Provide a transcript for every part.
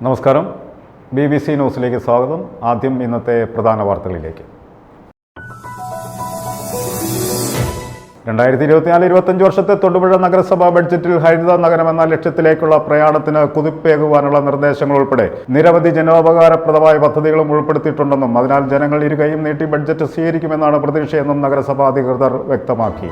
നമസ്കാരം. BBC ന്യൂസിലേക്ക് സ്വാഗതം. ആദ്യം ഇന്നത്തെ പ്രധാന വാർത്തകളിലേക്ക്. 2024-25 വർഷത്തെ തൊടുപുഴ നഗരസഭാ ബഡ്ജറ്റിൽ ഹരിത നഗരം എന്ന ലക്ഷ്യത്തിലേക്കുള്ള പ്രയാണത്തിന് കുതിപ്പേകുവാനുള്ള നിർദ്ദേശങ്ങൾ ഉൾപ്പെടെ നിരവധി ജനോപകാരപ്രദമായ പദ്ധതികളും ഉൾപ്പെടുത്തിയിട്ടുണ്ടെന്നും അതിനാൽ ജനങ്ങൾ ഇരുകൈയും നീട്ടി ബഡ്ജറ്റ് സ്വീകരിക്കുമെന്നാണ് പ്രതീക്ഷയെന്നും നഗരസഭാ അധികൃതർ വ്യക്തമാക്കി.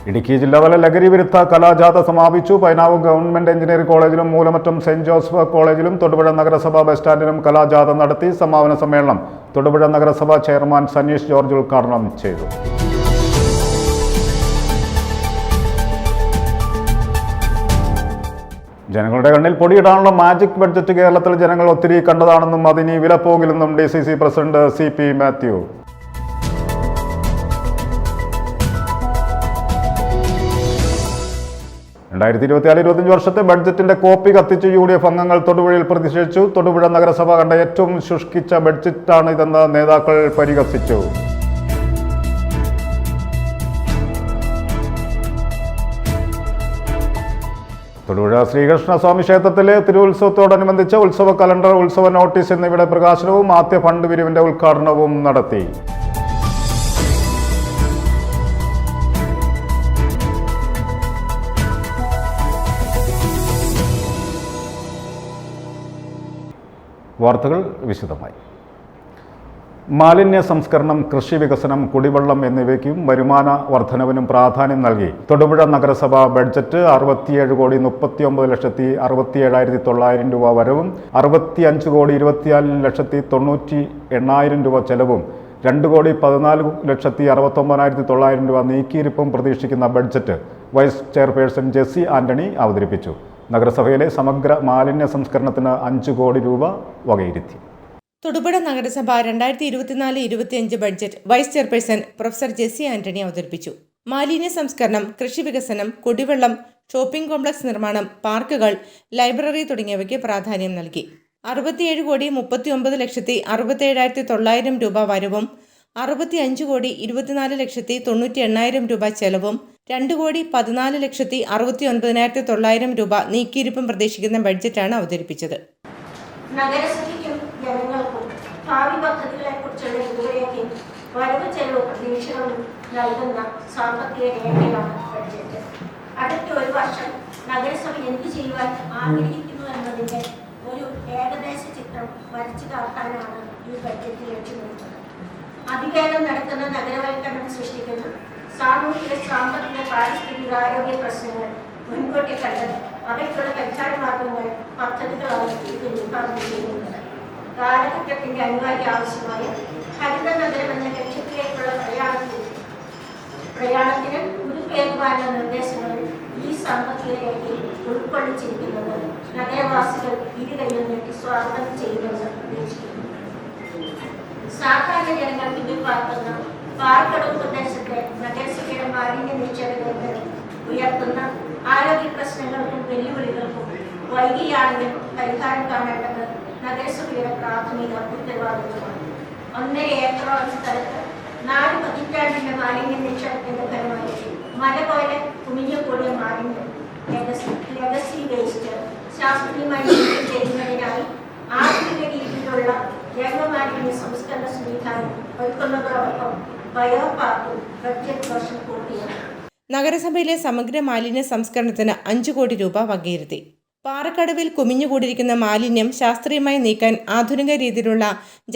ഇടുക്കി ജില്ലാതല ലഹരി വിരുദ്ധ കലാജാഥ സമാപിച്ചു. പൈനാവ് ഗവൺമെന്റ് എഞ്ചിനീയറിംഗ് കോളേജിലും മൂലമറ്റം സെന്റ് ജോസഫ് കോളേജിലും തൊടുപുഴ നഗരസഭാ ബസ് സ്റ്റാൻഡിലും കലാജാഥ നടത്തി. സമാപന സമ്മേളനം തൊടുപുഴ നഗരസഭാ ചെയർമാൻ സനീഷ് ജോർജ് ഉദ്ഘാടനം ചെയ്തു. ജനങ്ങളുടെ കണ്ണിൽ പൊടിയിടാനുള്ള മാജിക് ബഡ്ജറ്റ് കേരളത്തിൽ ജനങ്ങൾ ഒത്തിരി കണ്ടതാണെന്നും അതിനി വിലപ്പോകില്ലെന്നും DCC പ്രസിഡന്റ് CP മാത്യു. 2024-25 വർഷത്തെ ബഡ്ജറ്റിന്റെ കോപ്പി കത്തിച്ച് UDF അംഗങ്ങൾ തൊടുപുഴയിൽ പ്രതിഷേധിച്ചു. തൊടുപുഴ നഗരസഭ കണ്ട ഏറ്റവും ശുഷ്കിച്ച ബഡ്ജറ്റാണ് ഇതെന്ന് നേതാക്കൾ പരിഹസിച്ചു. തൊടുപുഴ ശ്രീകൃഷ്ണസ്വാമി ക്ഷേത്രത്തിലെ തിരുവുത്സവത്തോടനുബന്ധിച്ച് ഉത്സവ കലണ്ടർ, ഉത്സവ നോട്ടീസ് എന്നിവയുടെ പ്രകാശനവും ആദ്യ ഫണ്ട് പിരിവിന്റെ ഉദ്ഘാടനവും നടത്തി. വാർത്തകൾ വിശദമായി. മാലിന്യ സംസ്കരണം, കൃഷി വികസനം, കുടിവെള്ളം എന്നിവയ്ക്കും വരുമാന വർധനവിനും പ്രാധാന്യം നൽകി തൊടുപുഴ നഗരസഭ ബഡ്ജറ്റ് 67,34,67,900 രൂപ വരവും 65,24,90,800 രൂപ ചെലവും 2,14,69,900 രൂപ നീക്കിയിരിപ്പും പ്രതീക്ഷിക്കുന്ന budget vice chairperson Jessy Antony അവതരിപ്പിച്ചു. നഗരസഭയിലെ സമഗ്ര മാലിന്യ സംസ്കരണത്തിന് 5 കോടി രൂപ വകയിരുത്തി. തൊടുപുഴ നഗരസഭ 2024-25 budget vice chairperson professor Jessy Antony അവതരിപ്പിച്ചു. മാലിന്യ സംസ്കരണം, കൃഷി വികസനം, കുടിവെള്ളം, ഷോപ്പിംഗ് കോംപ്ലക്സ് നിർമ്മാണം, പാർക്കുകൾ, ലൈബ്രറി തുടങ്ങിയവയ്ക്ക് പ്രാധാന്യം നൽകി. 67,39,67,900 രൂപ വരവും 65,24,90,800 രൂപ ചെലവും 2,14,69,900 രൂപ നീക്കിയിരിപ്പും പ്രതീക്ഷിക്കുന്ന ബഡ്ജറ്റാണ് അവതരിപ്പിച്ചത്. നഗരസഭയ്ക്കും ജനങ്ങൾക്കും ഭാവി പദ്ധതികളെ കുറിച്ചുള്ള വിവരേക്കും വരവ് ചെലവ് പ്രതീക്ഷകളും നൽകുന്ന സാമ്പത്തിക രേഖയാണ് ബഡ്ജറ്റ്. അടുത്ത ഒരു വർഷം നഗരസഭ എന്ത് ചെയ്യുവാൻ ആഗ്രഹിക്കുന്നു എന്നതിന്റെ ഒരു ഏകദേശ ചിത്രം വരച്ചു കാട്ടാനാണ് ഈ ബഡ്ജറ്റ് ലക്ഷ്യമിടുന്നത്. അതിവേഗം നടക്കുന്ന നഗരവൽക്കരണം സൃഷ്ടിക്കുന്ന സാമൂഹിക, സാമ്പത്തിക, പാരിസ്ഥിതിക, ആരോഗ്യ പ്രശ്നങ്ങൾ മുൻകൂട്ടി കണ്ടത് അവയ്ക്കുള്ള പരിഹാര മാർഗങ്ങൾ പദ്ധതികളാണ് ഇത് വിഭാവനം ചെയ്യുന്നത്. കാലഘട്ടത്തിന്റെ അനിവാര്യ ആവശ്യമായ ഹരിത നഗരം എന്ന ലക്ഷ്യത്തിലേക്കുള്ള പ്രയാണത്തിന് പുതുപ്പേകുവാനുള്ള നിർദ്ദേശങ്ങൾ ഈ സാമ്പത്തിക രേഖയിൽ ഉൾക്കൊള്ളിച്ചിരിക്കുന്നത് നഗരവാസികൾ ഇരുകൈയും നീട്ടി സ്വാഗതം ചെയ്യുമെന്ന് പ്രതീക്ഷിക്കുന്നു. സാധാരണ ജനങ്ങൾ പിന്നിൽ പാർക്കുന്ന പാർക്കടവ് പ്രദേശത്തെ നഗരസഭയുടെ മാലിന്യ നിക്ഷേപങ്ങൾക്ക് ഉയർത്തുന്ന ആരോഗ്യ പ്രശ്നങ്ങൾക്കും വെല്ലുവിളികൾക്കും വൈകിയാണെങ്കിലും പരിഹാരം കാണേണ്ടത് നഗരസഭയുടെ പ്രാഥമിക ഉത്തരവാദിത്വമാണ്. 1.5 ഏക്കറോളം സ്ഥലത്ത് 4 പതിറ്റാണ്ടിന്റെ മാലിന്യ നിക്ഷേപത്തിന്റെ ഫലമായി മല പോലെ കുമിഞ്ഞുകൂടിയ മാലിന്യം ലെഗസി വേസ്റ്റ് ശാസ്ത്രീയമായി നീക്കം ചെയ്യുന്നതിനായി ആധുനിക രീതിയിലുള്ള ജൈവമാലിന്യ സംസ്കരണ സംവിധാനം ഒരുക്കുന്നതോടൊപ്പം ബയോ പാർക്കും ബഡ്ജറ്റ് വർഷം പൂർത്തിയായി. നഗരസഭയിലെ സമഗ്ര മാലിന്യ സംസ്കരണത്തിന് 5 കോടി രൂപ വകയിരുത്തി. പാറക്കടവിൽ കുമിഞ്ഞുകൂടിയിരിക്കുന്ന മാലിന്യം ശാസ്ത്രീയമായി നീക്കാൻ ആധുനിക രീതിയിലുള്ള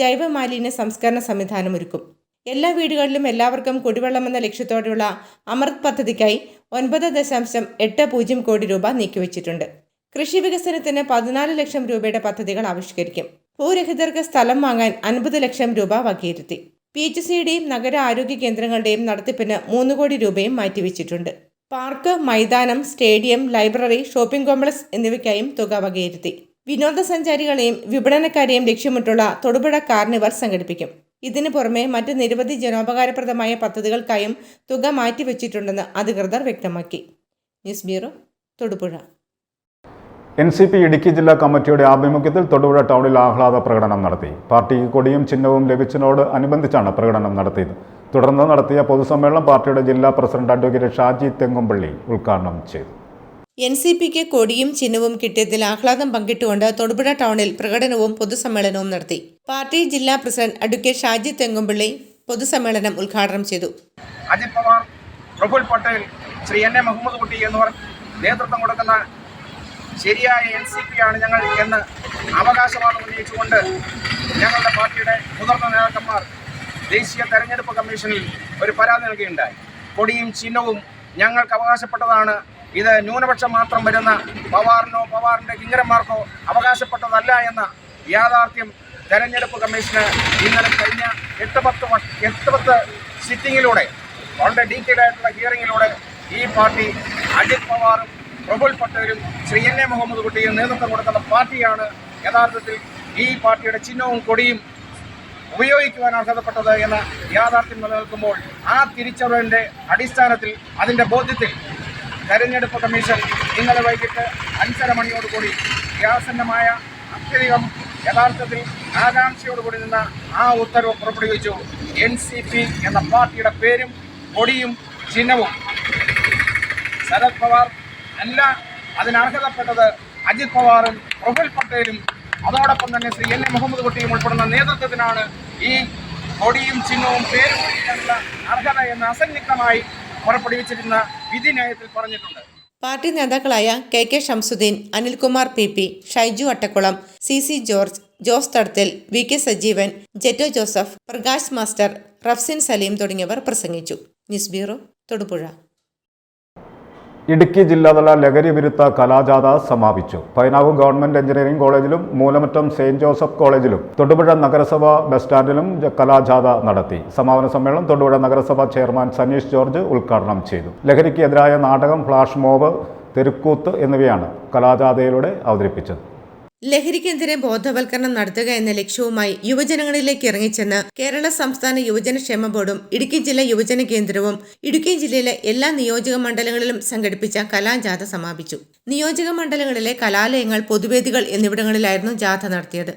ജൈവ മാലിന്യ സംസ്കരണ സംവിധാനം ഒരുക്കും. എല്ലാ വീടുകളിലും എല്ലാവർക്കും കുടിവെള്ളമെന്ന ലക്ഷ്യത്തോടെയുള്ള അമൃത് പദ്ധതിക്കായി 9.80 കോടി രൂപ നീക്കിവച്ചിട്ടുണ്ട്. കൃഷി വികസനത്തിന് 14 ലക്ഷം രൂപയുടെ പദ്ധതികൾ ആവിഷ്കരിക്കും. ഭൂരഹിതർക്ക് സ്ഥലം വാങ്ങാൻ 50 ലക്ഷം രൂപ വകയിരുത്തി. PHCയുടെയും നഗര ആരോഗ്യ കേന്ദ്രങ്ങളുടെയും നടത്തിപ്പിന് 3 കോടി രൂപയും മാറ്റിവെച്ചിട്ടുണ്ട്. പാർക്ക്, മൈതാനം, സ്റ്റേഡിയം, ലൈബ്രറി, ഷോപ്പിംഗ് കോംപ്ലക്സ് എന്നിവയ്ക്കായും തുക വകയിരുത്തി. വിനോദസഞ്ചാരികളെയും വിപണനക്കാരെയും ലക്ഷ്യമിട്ടുള്ള തൊടുപുഴ കാർണിവൽ സംഘടിപ്പിക്കും. ഇതിനു പുറമെ മറ്റ് നിരവധി ജനോപകാരപ്രദമായ പദ്ധതികൾക്കായും തുക മാറ്റിവെച്ചിട്ടുണ്ടെന്ന് അധികൃതർ വ്യക്തമാക്കി. News bureau, Thodupuzha. NCP Idukki ജില്ലാ കമ്മിറ്റിയുടെ ആഭിമുഖ്യത്തിൽ തൊടുപുഴ ടൗണിൽ ആഹ്ലാദ പ്രകടനം നടത്തി. പാർട്ടിക്ക് കൊടിയും ചിഹ്നവും ലഭിച്ചതിനോട് അനുബന്ധിച്ചാണ് പ്രകടനം നടത്തിയത്. തുടർന്ന് നടത്തിയ പൊതുസമ്മേളനം പാർട്ടിയുടെ ജില്ലാ പ്രസിഡന്റ് അഡ്വക്കേറ്റ് ഷാജി തെങ്ങുംപള്ളി ഉദ്ഘാടനം ചെയ്തു. NCPക്ക് കൊടിയും ചിഹ്നവും കിട്ടിയതിൽ ആഹ്ലാദം പങ്കിട്ടുകൊണ്ട് തൊടുപുഴ ടൗണിൽ പ്രകടനവും പൊതുസമ്മേളനവും നടത്തി. പാർട്ടി ജില്ലാ പ്രസിഡന്റ് അഡ്വക്കേറ്റ് ഷാജി തെങ്ങുംപള്ളി പൊതുസമ്മേളനം ഉദ്ഘാടനം ചെയ്തു. അജിത് പവാർ, പ്രഫുൽ പട്ടേൽ, ശ്രീ N. A. മുഹമ്മദ് കുട്ടി എന്നിവർ നേതൃത്വം കൊടുക്കുന്ന ശരിയായ NCP ആണ് ഞങ്ങൾ എന്ന് അവകാശവാദം ഉന്നയിച്ചുകൊണ്ട് ഞങ്ങളുടെ പാർട്ടിയുടെ മുതിർന്ന നേതാക്കന്മാർ ദേശീയ തെരഞ്ഞെടുപ്പ് കമ്മീഷനിൽ ഒരു പരാതി നൽകുകയുണ്ടായി. കൊടിയും ചിഹ്നവും ഞങ്ങൾക്ക് അവകാശപ്പെട്ടതാണ്. ഇത് ന്യൂനപക്ഷം മാത്രം വരുന്ന പവാറിനോ പവാറിൻ്റെ കിങ്കരന്മാർക്കോ അവകാശപ്പെട്ടതല്ല എന്ന യാഥാർത്ഥ്യം തെരഞ്ഞെടുപ്പ് കമ്മീഷന് ഇന്നലെ കഴിഞ്ഞ 8-10 സിറ്റിങ്ങിലൂടെ വളരെ ഡീറ്റെയിൽ ആയിട്ടുള്ള ഹിയറിങ്ങിലൂടെ ഈ പാർട്ടി അജിത് പവാറും പ്രഫുൽ പട്ടേലും ശ്രീ N. A. മുഹമ്മദ് കുട്ടിയും നേതൃത്വം കൊടുക്കുന്ന പാർട്ടിയാണ് യഥാർത്ഥത്തിൽ ഈ പാർട്ടിയുടെ ചിഹ്നവും കൊടിയും ഉപയോഗിക്കുവാൻ അർഹതപ്പെട്ടത് എന്ന യാഥാർത്ഥ്യം നിലനിൽക്കുമ്പോൾ ആ തിരിച്ചറിവിൻ്റെ അടിസ്ഥാനത്തിൽ അതിൻ്റെ ബോധ്യത്തിൽ തെരഞ്ഞെടുപ്പ് കമ്മീഷൻ ഇന്നലെ വൈകിട്ട് 5:30 മണിയോടുകൂടി വ്യാസന്നമായ അത്യധികം യഥാർത്ഥത്തിൽ ആകാംക്ഷയോടുകൂടി നിന്ന ആ ഉത്തരവ് പുറപ്പെടുവിച്ചു. NCP എന്ന പാർട്ടിയുടെ പേരും കൊടിയും ചിഹ്നവും ശരത് പവാർ അല്ല, അതിനർഹതപ്പെട്ടത് അജിത് പവാറും പ്രഫുൽ പട്ടേലും അതോടൊപ്പം തന്നെ ശ്രീ N. A. മുഹമ്മദ് കുട്ടിയും ഉൾപ്പെടുന്ന നേതൃത്വത്തിനാണ് ഈ കൊടിയും ചിഹ്നവും പേരും ഉപയോഗിക്കാനുള്ള അർഹത എന്ന് അസന്നിഗ്ധമായി പുറപ്പെടുവിച്ചിരുന്ന വിധിന്യായത്തിൽ പറഞ്ഞിട്ടുണ്ട്. പാർട്ടി നേതാക്കളായ KK Shamsuddin, Anilkumar PP, Shaiju Attakkulam, CC George, Jose Thadathil, VK Sajeevan, Jetto Joseph, Prakash master, Rafsin Saleem തുടങ്ങിയവർ പ്രസംഗിച്ചു. News bureau, Thodupuzha. ഇടുക്കി ജില്ലാതല ലഹരി വിരുദ്ധ കലാജാഥ സമാപിച്ചു. പൈനാവ് ഗവൺമെന്റ് എഞ്ചിനീയറിംഗ് കോളേജിലും മൂലമറ്റം സെയിന്റ് ജോസഫ് കോളേജിലും തൊടുപുഴ നഗരസഭ ബസ് സ്റ്റാൻഡിലും കലാജാഥ നടത്തി. സമാപന സമ്മേളനം തൊടുപുഴ നഗരസഭ ചെയർമാൻ സനീഷ് ജോർജ് ഉദ്ഘാടനം ചെയ്തു. ലഹരിക്ക് എതിരായ നാടകം, ഫ്ലാഷ് മോബ്, തെരുക്കൂത്ത് എന്നിവയാണ് കലാജാഥയിലൂടെ അവതരിപ്പിച്ചത്. ലഹരിക്കെതിരെ ബോധവൽക്കരണം നടത്തുക എന്ന ലക്ഷ്യവുമായി യുവജനങ്ങളിലേക്ക് ഇറങ്ങിച്ചെന്ന് കേരള സംസ്ഥാന യുവജനക്ഷേമ ബോർഡും ഇടുക്കി ജില്ലാ യുവജന കേന്ദ്രവും ഇടുക്കി ജില്ലയിലെ എല്ലാ നിയോജക മണ്ഡലങ്ങളിലും സംഘടിപ്പിച്ച കലാജാഥ സമാപിച്ചു. നിയോജക മണ്ഡലങ്ങളിലെ കലാലയങ്ങൾ, പൊതുവേദികൾ എന്നിവിടങ്ങളിലായിരുന്നു ജാഥ നടത്തിയത്.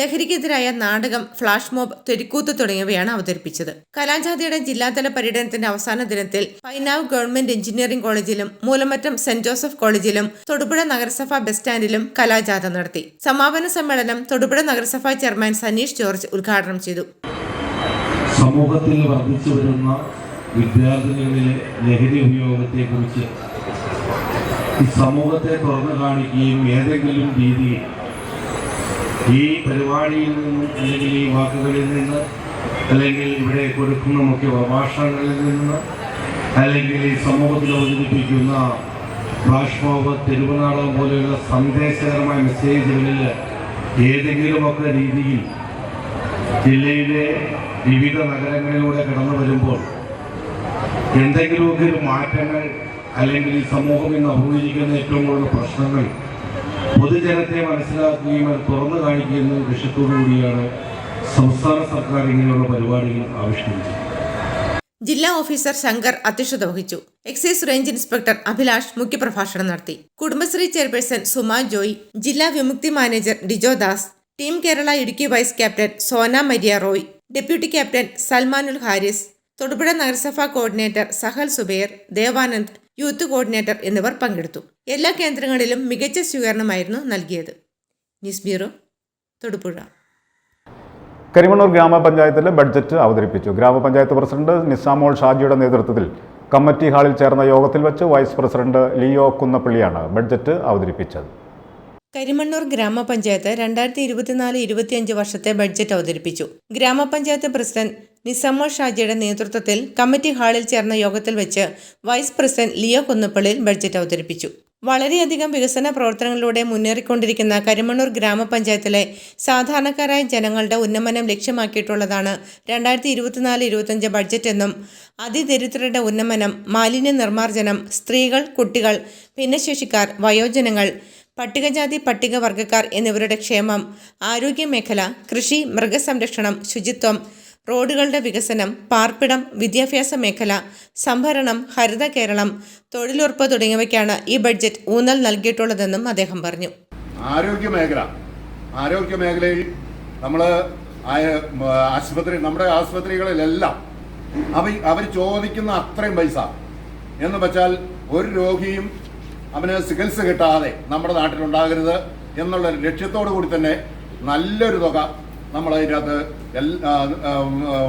ലഹരിക്കെതിരായ നാടകം, ഫ്ലാഷ് മോബ്, തെരുക്കൂത്ത് തുടങ്ങിയവയാണ് അവതരിപ്പിച്ചത്. കലാജാഥയുടെ ജില്ലാതല പര്യടനത്തിന്റെ അവസാന ദിനത്തിൽ പൈനാവ് ഗവൺമെന്റ് എഞ്ചിനീയറിംഗ് കോളേജിലും മൂലമറ്റം സെന്റ് ജോസഫ് കോളേജിലും തൊടുപുഴ നഗരസഭാ ബസ് സ്റ്റാൻഡിലും കലാജാഥ നടത്തി. സമാപന സമ്മേളനം തൊടുപുഴ നഗരസഭാ ചെയർമാൻ സനീഷ് ജോർജ് ഉദ്ഘാടനം ചെയ്തു. സമൂഹത്തിൽ വർദ്ധിച്ചു വരുന്ന വിദ്യാർത്ഥികളിലെ ലഹരി ഉപയോഗത്തെക്കുറിച്ച് ഈ സമൂഹത്തെ തുറന്നു കാണിക്കുകയും ഏതെങ്കിലും രീതിയിൽ ഈ പരിപാടിയിൽ നിന്നും അല്ലെങ്കിൽ ഈ വാക്കുകളിൽ നിന്ന് അല്ലെങ്കിൽ ഇവിടെ കൊടുക്കുന്ന മുഖ്യ പ്രഭാഷണങ്ങളിൽ നിന്ന് അല്ലെങ്കിൽ ഈ സമൂഹത്തിൽ അവതരിപ്പിക്കുന്ന ഫ്ലാഷ് മോബ്, തെരുവുനാടകം പോലെയുള്ള സന്ദേശകരമായ മെസ്സേജുകളിൽ ഏതെങ്കിലുമൊക്കെ രീതിയിൽ ജില്ലയിലെ വിവിധ നഗരങ്ങളിലൂടെ കടന്നു വരുമ്പോൾ എന്തെങ്കിലുമൊക്കെ ഒരു മാറ്റങ്ങൾ അല്ലെങ്കിൽ ഈ സമൂഹം ഇന്ന് അഭിമുഖീകരിക്കുന്ന ഏറ്റവും കൂടുതൽ പ്രശ്നങ്ങൾ പൊതുജനത്തെ മനസ്സിലാക്കുകയും അത് തുറന്നു കാണിക്കുന്ന ലക്ഷ്യത്തോടു കൂടിയാണ് സംസ്ഥാന സർക്കാർ ഇങ്ങനെയുള്ള പരിപാടികൾ ആവിഷ്കരിച്ചത്. ജില്ലാ ഓഫീസർ ശങ്കർ അധ്യക്ഷത വഹിച്ചു. എക്സൈസ് റേഞ്ച് ഇൻസ്പെക്ടർ അഭിലാഷ് മുഖ്യപ്രഭാഷണം നടത്തി. കുടുംബശ്രീ ചെയർപേഴ്സൺ സുമ ജോയ്, ജില്ലാ Vimukthi manager Dijo Das, team Kerala Idukki vice captain Sona Maria Roy, deputy captain Salmanul Haris, Thodupuzha നഗരസഭാ coordinator Sahal Zubair, Devanand, youth coordinator എന്നിവർ പങ്കെടുത്തു. എല്ലാ കേന്ദ്രങ്ങളിലും മികച്ച സ്വീകരണമായിരുന്നു നൽകിയത്. News bureau, Thodupuzha. കരിമണ്ണൂർ ഗ്രാമപഞ്ചായത്തിലെ ബഡ്ജറ്റ് അവതരിപ്പിച്ചു. ഗ്രാമപഞ്ചായത്ത് പ്രസിഡന്റ് നിസാമോൾ ഷാജിയുടെ നേതൃത്വത്തിൽ കമ്മിറ്റി ഹാളിൽ ചേർന്ന യോഗത്തിൽ വെച്ച് വൈസ് പ്രസിഡന്റ് ലിയോ കുന്നപ്പള്ളിയാണ് ബഡ്ജറ്റ് അവതരിപ്പിച്ചത്. കരിമണ്ണൂർ ഗ്രാമപഞ്ചായത്ത് 2024-25 വർഷത്തെ ബഡ്ജറ്റ് അവതരിപ്പിച്ചു. ഗ്രാമപഞ്ചായത്ത് പ്രസിഡന്റ് നിസാമോൾ ഷാജിയുടെ നേതൃത്വത്തിൽ കമ്മിറ്റി ഹാളിൽ ചേർന്ന യോഗത്തിൽ വെച്ച് വൈസ് പ്രസിഡന്റ് ലിയോ കുന്നപ്പള്ളിയിൽ ബഡ്ജറ്റ് അവതരിപ്പിച്ചു. വളരെയധികം വികസന പ്രവർത്തനങ്ങളിലൂടെ മുന്നേറിക്കൊണ്ടിരിക്കുന്ന കരിമണ്ണൂർ ഗ്രാമപഞ്ചായത്തിലെ സാധാരണക്കാരായ ജനങ്ങളുടെ ഉന്നമനം ലക്ഷ്യമാക്കിയിട്ടുള്ളതാണ് 2024-25 ബഡ്ജറ്റ് എന്നും അതിദരിദ്രരുടെ ഉന്നമനം, മാലിന്യ നിർമ്മാർജ്ജനം, സ്ത്രീകൾ, കുട്ടികൾ, ഭിന്നശേഷിക്കാർ, വയോജനങ്ങൾ, പട്ടികജാതി പട്ടികവർഗക്കാർ എന്നിവരുടെ ക്ഷേമം, ആരോഗ്യമേഖല, കൃഷി, മൃഗസംരക്ഷണം, ശുചിത്വം, റോഡുകളുടെ വികസനം, പാർപ്പിടം, വിദ്യാഭ്യാസ മേഖല, സംഭരണം, ഹരിത കേരളം, തൊഴിലുറപ്പ് തുടങ്ങിയവയ്ക്കാണ് ഈ ബഡ്ജറ്റ് ഊന്നൽ നൽകിയിട്ടുള്ളതെന്നും അദ്ദേഹം പറഞ്ഞു. ആരോഗ്യമേഖലയിൽ നമ്മുടെ ആശുപത്രികളിലെല്ലാം അവർ ചോദിക്കുന്ന അത്രയും പൈസ എന്ന് വെച്ചാൽ ഒരു രോഗിയും അവന് ചികിത്സ കിട്ടാതെ നമ്മുടെ നാട്ടിലുണ്ടാകരുത് എന്നുള്ള ലക്ഷ്യത്തോടു കൂടി തന്നെ നല്ലൊരു തുക നമ്മൾ അതിനകത്ത്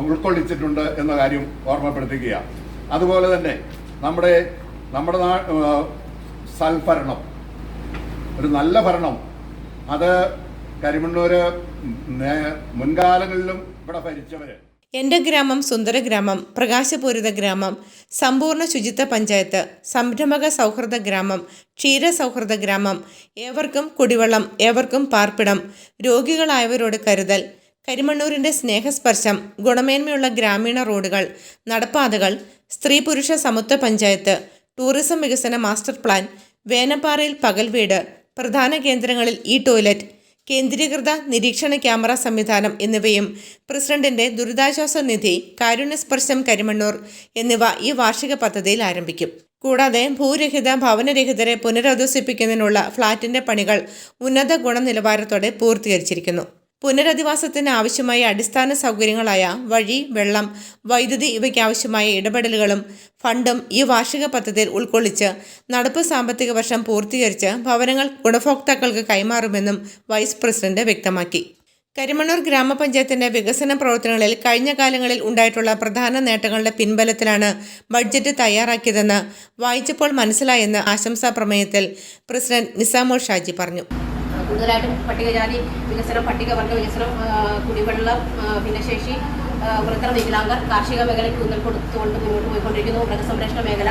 ഉൾക്കൊള്ളിച്ചിട്ടുണ്ട് എന്ന കാര്യം ഓർമ്മപ്പെടുത്തുകയാണ്. അതുപോലെ തന്നെ നമ്മുടെ സൽഭരണം, ഒരു നല്ല ഭരണം, അത് കരിമണ്ണൂര് മുൻകാലങ്ങളിലും ഇവിടെ ഭരിച്ചവര് എൻ്റെ ഗ്രാമം സുന്ദര ഗ്രാമം, പ്രകാശപൂരിത ഗ്രാമം, സമ്പൂർണ്ണ ശുചിത്വ പഞ്ചായത്ത്, സംരംഭക സൗഹൃദ ഗ്രാമം, ക്ഷീര സൗഹൃദ ഗ്രാമം, ഏവർക്കും കുടിവെള്ളം, ഏവർക്കും പാർപ്പിടം, രോഗികളായവരോട് കരുതൽ, കരിമണ്ണൂരിൻ്റെ സ്നേഹസ്പർശം, ഗുണമേന്മയുള്ള ഗ്രാമീണ റോഡുകൾ, നടപ്പാതകൾ, സ്ത്രീ പുരുഷ സമത്വ പഞ്ചായത്ത്, ടൂറിസം വികസന മാസ്റ്റർ പ്ലാൻ, വേനപ്പാറയിൽ പകൽ വീട്, പ്രധാന കേന്ദ്രങ്ങളിൽ ടോയ്ലറ്റ്, കേന്ദ്രീകൃത നിരീക്ഷണ ക്യാമറ സംവിധാനം എന്നിവയും പ്രസിഡന്റിന്റെ ദുരിതാശ്വാസ നിധി, കാരുണ്യസ്പർശം കരിമണ്ണൂർ എന്നിവ ഈ വാർഷിക പദ്ധതിയിൽ ആരംഭിക്കും. കൂടാതെ ഭൂരഹിത ഭവനരഹിതരെ പുനരധിവസിപ്പിക്കുന്നതിനുള്ള ഫ്ളാറ്റിന്റെ പണികൾ ഉന്നത ഗുണനിലവാരത്തോടെ പൂർത്തീകരിച്ചിരിക്കുന്നു. പുനരധിവാസത്തിന് ആവശ്യമായ അടിസ്ഥാന സൗകര്യങ്ങളായ വഴി, വെള്ളം, വൈദ്യുതി ഇവയ്ക്കാവശ്യമായ ഇടപെടലുകളും ഫണ്ടും ഈ വാർഷിക പദ്ധതിയിൽ ഉൾക്കൊള്ളിച്ച് നടപ്പ് സാമ്പത്തിക വർഷം പൂർത്തീകരിച്ച് ഭവനങ്ങൾ ഗുണഭോക്താക്കൾക്ക് കൈമാറുമെന്നും വൈസ് പ്രസിഡന്റ് വ്യക്തമാക്കി. കരിമണ്ണൂർ ഗ്രാമപഞ്ചായത്തിന്റെ വികസന പ്രവർത്തനങ്ങളിൽ കഴിഞ്ഞ കാലങ്ങളിൽ ഉണ്ടായിട്ടുള്ള പ്രധാന നേട്ടങ്ങളുടെ പിൻബലത്തിലാണ് ബഡ്ജറ്റ് തയ്യാറാക്കിയതെന്ന് വായിച്ചപ്പോൾ മനസ്സിലായെന്ന് ആശംസാ പ്രമേയത്തിൽ പ്രസിഡന്റ് നിസാമോൾ ഷാജി പറഞ്ഞു. കൂടുതലായിട്ടും പട്ടികജാതി വികസനം, പട്ടികവർഗ വികസനം, കുടിവെള്ളം, ഭിന്നശേഷി, വൃദ്ധ, വികലാംഗർ, കാർഷിക മേഖലയ്ക്ക് ഊന്നൽ കൊടുത്തുകൊണ്ട് മുന്നോട്ട് പോയിക്കൊണ്ടിരിക്കുന്നു. മൃഗസംരക്ഷണ മേഖല,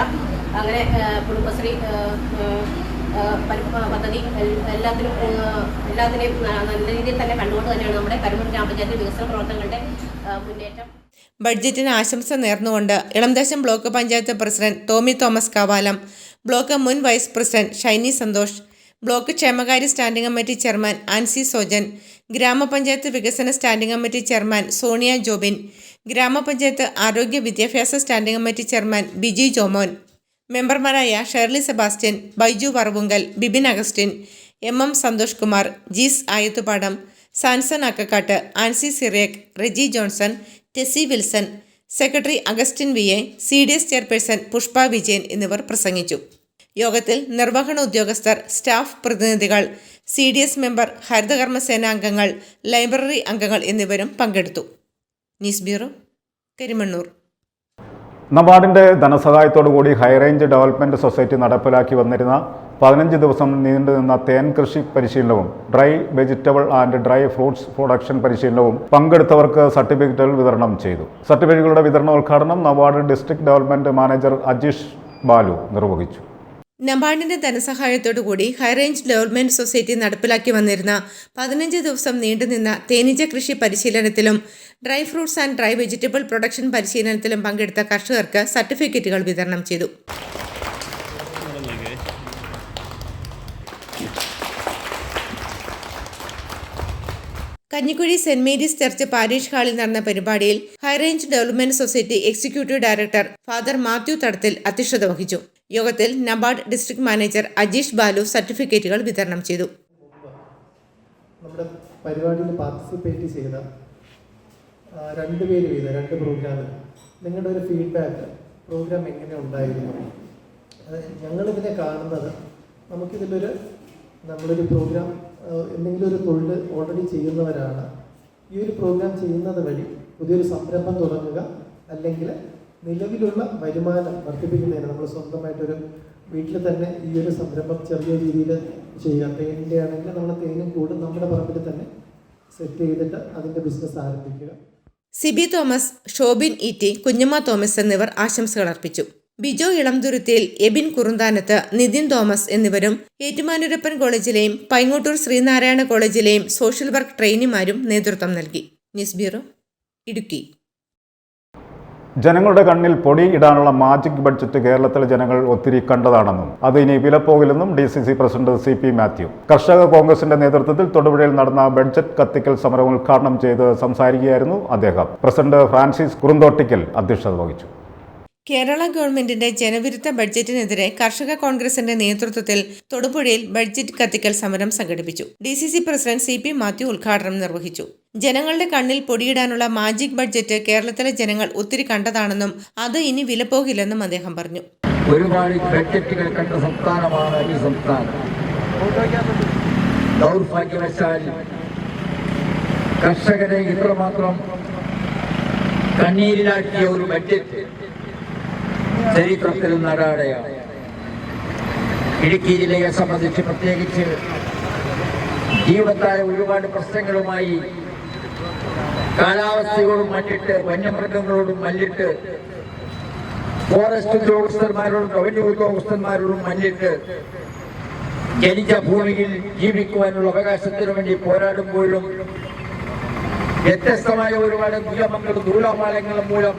അങ്ങനെ കുടുംബശ്രീ പദ്ധതി എല്ലാത്തിനെയും നല്ല രീതിയിൽ തന്നെ കണ്ടുകൊണ്ട് തന്നെയാണ് നമ്മുടെ കരിമണ്ണൂർ ഗ്രാമപഞ്ചായത്ത് വികസന പ്രവർത്തനങ്ങളുടെ മുന്നേറ്റം. ബഡ്ജറ്റിന് ആശംസ നേർന്നുകൊണ്ട് Elamdesam block panchayat president Tommy Thomas Kavalam, block മുൻ vice president Shiny Santhosh, block ക്ഷേമകാര്യ standing committee chairman Ancy Sojan, ഗ്രാമപഞ്ചായത്ത് വികസന standing committee chairman Sonia Jobin, ഗ്രാമപഞ്ചായത്ത് ആരോഗ്യ വിദ്യാഭ്യാസ standing committee chairman Biji Jomon, മെമ്പർമാരായ Shirley Sebastian, Baiju Varavunkal, Bibin Augustine, M Santhosh Kumar, Jees Ayathupadam, Sanson Akkakkattu, Ancy Cyriac, Reji Johnson, Tessy Wilson, secretary Augustine വിയെ, CDS ചെയർപേഴ്സൺ പുഷ്പ വിജയൻ എന്നിവർ പ്രസംഗിച്ചു. യോഗത്തിൽ നിർവഹണ ഉദ്യോഗസ്ഥർ, സ്റ്റാഫ് പ്രതിനിധികൾ, CDS മെമ്പർ, ഹരിതകർമ്മസേന അംഗങ്ങൾ, ലൈബ്രറി അംഗങ്ങൾ എന്നിവരും പങ്കെടുത്തു. News bureau, Karimannoor. നബാർഡിന്റെ ധനസഹായത്തോടുകൂടി ഹൈറേഞ്ച് ഡെവലപ്മെന്റ് സൊസൈറ്റി നടപ്പിലാക്കി വന്നിരുന്ന 15 ദിവസം നീണ്ടുനിന്ന തേൻ കൃഷി പരിശീലനവും dry vegetable and dry fruits production പരിശീലനവും പങ്കെടുത്തവർക്ക് സർട്ടിഫിക്കറ്റുകൾ വിതരണം ചെയ്തു. സർട്ടിഫിക്കറ്റുകളുടെ വിതരണോദ്ഘാടനം NABARD district development manager Ajeesh Balu നിർവഹിച്ചു. നബാർഡിന്റെ ധനസഹായത്തോടുകൂടി ഹൈറേഞ്ച് ഡെവലപ്മെന്റ് സൊസൈറ്റി നടപ്പിലാക്കി വന്നിരുന്ന 15 ദിവസം നീണ്ടുനിന്ന തേനീച്ച കൃഷി പരിശീലനത്തിലും dry fruits and dry vegetable production പരിശീലനത്തിലും പങ്കെടുത്ത കർഷകർക്ക് സർട്ടിഫിക്കറ്റുകൾ വിതരണം ചെയ്തു. Kanjikuzhi Saint Mary's church parish ഹാളിൽ നടന്ന പരിപാടിയിൽ high range development society executive director father Mathew Thadathil അധ്യക്ഷത വഹിച്ചു. യോഗത്തിൽ നബാർഡ് ഡിസ്ട്രിക്ട് മാനേജർ അജീഷ് ബാലു സർട്ടിഫിക്കറ്റുകൾ വിതരണം ചെയ്തു. നമ്മുടെ പരിപാടിയിൽ പാർട്ടിസിപ്പേറ്റ് ചെയ്ത 2 പേര് വീതം 2 പ്രോഗ്രാമിൽ നിങ്ങളുടെ ഒരു ഫീഡ്ബാക്ക്, പ്രോഗ്രാം എങ്ങനെ ഉണ്ടായിരുന്നു? ഞങ്ങളിതിനെ കാണുന്നത്, നമ്മളൊരു പ്രോഗ്രാം, എന്തെങ്കിലും ഒരു തൊഴിൽ ഓൾറെഡി ചെയ്യുന്നവരാണ്. ഈ ഒരു പ്രോഗ്രാം ചെയ്യുന്നത് വഴി പുതിയൊരു സംരംഭം തുടങ്ങുക, അല്ലെങ്കിൽ നിലവിലുള്ള വരുമാനം വർദ്ധിപ്പിക്കുന്നതിന് നമ്മൾ സ്വന്തമായിട്ടൊരു വീട്ടിൽ തന്നെ ഈ ഒരു സംരംഭം ചെറിയ രീതിയിൽ ചെയ്യുക. തേനിൻ്റെ ആണെങ്കിൽ നമ്മൾ തേനും കൂടും നമ്മുടെ പറമ്പിൽ തന്നെ സെറ്റ് ചെയ്തിട്ട് അതിൻ്റെ ബിസിനസ് ആരംഭിക്കുക. Siby Thomas, Shobin E T, Kunjamma Thomas എന്നിവർ ആശംസകൾ അർപ്പിച്ചു. ബിജോ ഇളംതുരുത്തിയിൽ, എബിൻ കുറുന്താനത്ത്, നിതിൻ തോമസ് എന്നിവരും ഏറ്റുമാനൂരപ്പൻ കോളേജിലെയും പൈങ്ങോട്ടൂർ ശ്രീനാരായണ കോളേജിലെയും സോഷ്യൽ വർക്ക് ട്രെയിനിമാരും നേതൃത്വം നൽകി. News bureau, Idukki. ജനങ്ങളുടെ കണ്ണിൽ പൊടി ഇടാനുള്ള മാജിക് ബഡ്ജറ്റ് കേരളത്തിലെ ജനങ്ങൾ ഒത്തിരി കണ്ടതാണെന്നും അത് ഇനി വിലപ്പോകില്ലെന്നും DCC പ്രസിഡന്റ് CP മാത്യു കർഷക കോൺഗ്രസിന്റെ നേതൃത്വത്തിൽ തൊടുപുഴയിൽ നടന്ന ബഡ്ജറ്റ് കത്തിക്കൽ സമരം ഉദ്ഘാടനം ചെയ്ത് സംസാരിക്കുകയായിരുന്നു അദ്ദേഹം. പ്രസിഡന്റ് ഫ്രാൻസിസ് കുറുന്തോട്ടിക്കൽ അധ്യക്ഷത വഹിച്ചു. കേരള ഗവൺമെന്റിന്റെ ജനവിരുദ്ധ ബഡ്ജറ്റിനെതിരെ കർഷക കോൺഗ്രസിന്റെ നേതൃത്വത്തിൽ തൊടുപുഴയിൽ ബഡ്ജറ്റ് കത്തിക്കൽ സമരം സംഘടിപ്പിച്ചു. DCC പ്രസിഡന്റ് CP മാത്യു ഉദ്ഘാടനം നിർവഹിച്ചു. ജനങ്ങളുടെ കണ്ണിൽ പൊടിയിടാനുള്ള മാജിക് ബഡ്ജറ്റ് കേരളത്തിലെ ജനങ്ങൾ ഒത്തിരി കണ്ടതാണെന്നും അത് ഇനി വിലപ്പോകില്ലെന്നും അദ്ദേഹം പറഞ്ഞു. ഒരുപാട് ബഡ്ജറ്റുകൾ കണ്ട സംസ്ഥാനമാണ് ഈ സംസ്ഥാനം. ദൗർഭാഗ്യവശാൽ കർഷകരെ ഇത്രമാത്രം കണ്ണീരിലാക്കിയ ഒരു ബഡ്ജറ്റ് ചരിത്രത്തിൽ നടാടെയാണ്. ഇടുക്കി ജില്ലയെ സംബന്ധിച്ച് പ്രത്യേകിച്ച് ജീവത്തായ ഒരുപാട് പ്രശ്നങ്ങളുമായി കാലാവസ്ഥയോടും മല്ലിട്ട്, വന്യമൃഗങ്ങളോടും മല്ലിട്ട്, ഫോറസ്റ്റ് ഉദ്യോഗസ്ഥന്മാരോടും റവന്യൂ ഉദ്യോഗസ്ഥന്മാരോടും മല്ലിട്ട് ജനിച്ച ഭൂമിയിൽ ജീവിക്കുവാനുള്ള അവകാശത്തിനു വേണ്ടി പോരാടുമ്പോഴും വ്യത്യസ്തമായ ഒരുപാട് നിയമങ്ങളും നൂലാമാലങ്ങളും മൂലം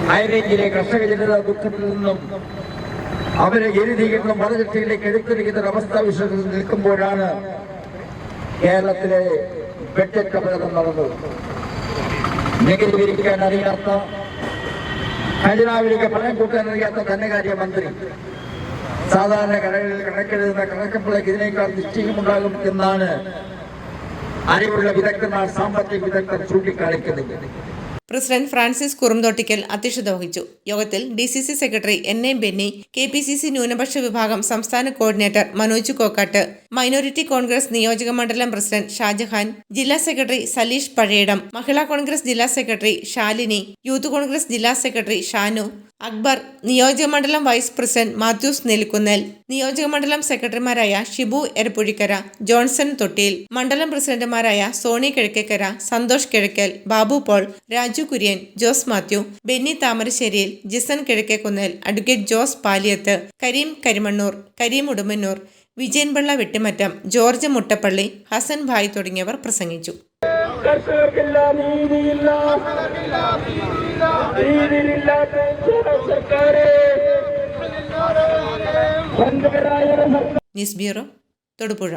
ഹൈറേഞ്ചിലെ കർഷക ജനത ദുഃഖത്തിൽ നിന്നും അവരെ എഴുതിയിരുന്ന മറുചട്ടയിലേക്ക് എടുത്തിരിക്കുന്ന അവസ്ഥാവിശേഷത്തിൽ നിൽക്കുമ്പോഴാണ് കേരളത്തിലെ ബഡ്ജറ്റ് അപകടം നടന്നത്. നികുതിപിരിക്കാൻ അറിയാത്ത, ഖജനാവിലേക്ക് പണം കൂട്ടാൻ അറിയാത്ത ധനകാര്യമന്ത്രി സാധാരണ കടകളിൽ കണക്കെഴുതുന്ന കണക്കപ്പിളയ്ക്ക് ഇതിനേക്കാൾ നിശ്ചയമുണ്ടാകും എന്നാണ് അറിവുള്ള വിദഗ്ധന്മാർ, സാമ്പത്തിക വിദഗ്ധർ ചൂണ്ടിക്കാണിക്കുന്നത്. പ്രസിഡന്റ് ഫ്രാൻസിസ് കുറുന്തോട്ടിക്കൽ അധ്യക്ഷത വഹിച്ചു. യോഗത്തിൽ DCC secretary NA Benny, KPCC ന്യൂനപക്ഷ വിഭാഗം സംസ്ഥാന കോർഡിനേറ്റർ മനോജ് കോക്കാട്ട്, മൈനോറിറ്റി കോൺഗ്രസ് നിയോജക മണ്ഡലം പ്രസിഡന്റ് ഷാജഹാൻ, ജില്ലാ സെക്രട്ടറി സലീഷ് പഴയടം, മഹിളാ കോൺഗ്രസ് ജില്ലാ സെക്രട്ടറി ഷാലിനി, യൂത്ത് കോൺഗ്രസ് ജില്ലാ സെക്രട്ടറി ഷാനു, അക്ബർ, നിയോജകമണ്ഡലം വൈസ് പ്രസിഡന്റ് മാത്യൂസ് നെല്ലിക്കുന്നേൽ, നിയോജകമണ്ഡലം സെക്രട്ടറിമാരായ ഷിബു എരപ്പുഴിക്കര, ജോൺസൺ തൊട്ടിയിൽ, മണ്ഡലം പ്രസിഡന്റുമാരായ Soni Kizhakkekara, Santhosh Kizhakkal, Babu Paul, Raju Kurian, Jose Mathew, Benny Thamarasseriyil, Jison Kizhakkekunnel, advocate Jose Paliyath, Kareem Karimannoor, Kareem Udumbannoor, Vijayanpillai Vettimattam, George Muttappally, Hasan bhai തുടങ്ങിയവർ പ്രസംഗിച്ചു. News bureau, Thodupuzha.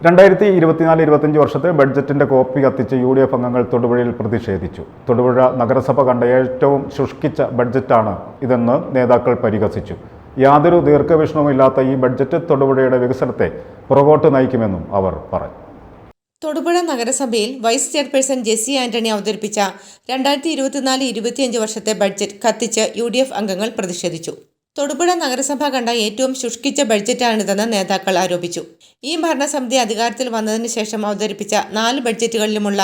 2024-25 വർഷത്തെ ബഡ്ജറ്റിന്റെ കോപ്പി കത്തിച്ച് UDF അംഗങ്ങൾ തൊടുപുഴയിൽ പ്രതിഷേധിച്ചു. തൊടുപുഴ നഗരസഭ കണ്ട ഏറ്റവും ശുഷ്കിച്ച ബഡ്ജറ്റാണ് ഇതെന്ന് നേതാക്കൾ പരിഹസിച്ചു. യാതൊരു ദീർഘവീക്ഷണവുമില്ലാത്ത ഈ ബഡ്ജറ്റ് തൊടുപുഴയുടെ വികസനത്തെ പുറകോട്ട് നയിക്കുമെന്നും അവർ പറഞ്ഞു. തൊടുപുഴ നഗരസഭയിൽ വൈസ് ചെയർപേഴ്സൺ ജെസി ആന്റണി അവതരിപ്പിച്ച 2024-25 വർഷത്തെ ബഡ്ജറ്റ് കത്തിച്ച് UDF അംഗങ്ങൾ പ്രതിഷേധിച്ചു. തൊടുപുഴ നഗരസഭ കണ്ട ഏറ്റവും ശുഷ്കിച്ച ബഡ്ജറ്റാണിതെന്ന് നേതാക്കൾ ആരോപിച്ചു. ഈ ഭരണസമിതി അധികാരത്തിൽ വന്നതിന് ശേഷം അവതരിപ്പിച്ച 4 ബഡ്ജറ്റുകളിലുമുള്ള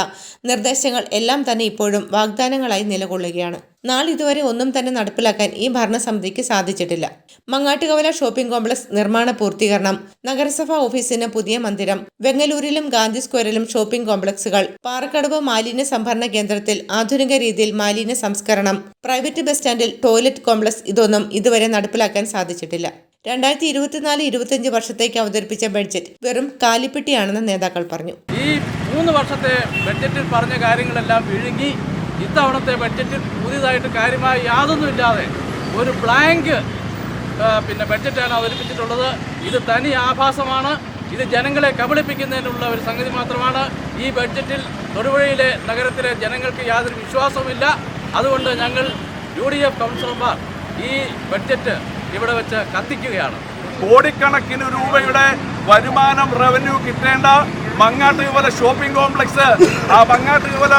നിർദ്ദേശങ്ങൾ എല്ലാം തന്നെ ഇപ്പോഴും വാഗ്ദാനങ്ങളായി നിലകൊള്ളുകയാണ്. നാളിതുവരെ ഒന്നും തന്നെ നടപ്പിലാക്കാൻ ഈ ഭരണസമിതിക്ക് സാധിച്ചിട്ടില്ല. മങ്ങാട്ടുകവല ഷോപ്പിംഗ് കോംപ്ലക്സ് നിർമ്മാണ പൂർത്തീകരണം, നഗരസഭാ ഓഫീസിന് പുതിയ മന്ദിരം, വെങ്ങലൂരിലും ഗാന്ധി സ്ക്വയറിലും ഷോപ്പിംഗ് കോംപ്ലക്സുകൾ, പാറക്കടവ് മാലിന്യ സംഭരണ കേന്ദ്രത്തിൽ ആധുനിക രീതിയിൽ മാലിന്യ സംസ്കരണം, പ്രൈവറ്റ് ബസ് സ്റ്റാൻഡിൽ ടോയ്ലറ്റ് കോംപ്ലക്സ്, ഇതൊന്നും ഇതുവരെ നടപ്പിലാക്കാൻ സാധിച്ചിട്ടില്ല. 2024-25 വർഷത്തേക്ക് അവതരിപ്പിച്ച ബഡ്ജറ്റ് വെറും കാലിപ്പെട്ടിയാണെന്ന് നേതാക്കൾ പറഞ്ഞു. ഈ 3 വർഷത്തെ ബഡ്ജറ്റിൽ പറഞ്ഞ കാര്യങ്ങളെല്ലാം വിഴുങ്ങി ഇത്തവണത്തെ ബഡ്ജറ്റിൽ പുതിയതായിട്ട് കാര്യമായി യാതൊന്നുമില്ലാതെ ഒരു ബ്ലാങ്ക് ബഡ്ജറ്റാണ് അവതരിപ്പിച്ചിട്ടുള്ളത്. ഇത് തനി ആഭാസമാണ്. ഇത് ജനങ്ങളെ കബളിപ്പിക്കുന്നതിനുള്ള ഒരു സംഗതി മാത്രമാണ്. ഈ ബഡ്ജറ്റിൽ തൊടുപുഴയിലെ നഗരത്തിലെ ജനങ്ങൾക്ക് യാതൊരു വിശ്വാസവുമില്ല. അതുകൊണ്ട് ഞങ്ങൾ UDF കൗൺസിലർമാർ ഈ ബഡ്ജറ്റ് ഇവിടെ വെച്ച് കത്തിക്കുകയാണ്. കോടിക്കണക്കിന് രൂപയുടെ വരുമാനം റവന്യൂ കിട്ടേണ്ട മങ്ങാട്ടുകവല ഷോപ്പിംഗ് കോംപ്ലക്സ്, ആ മങ്ങാട്ടുകവല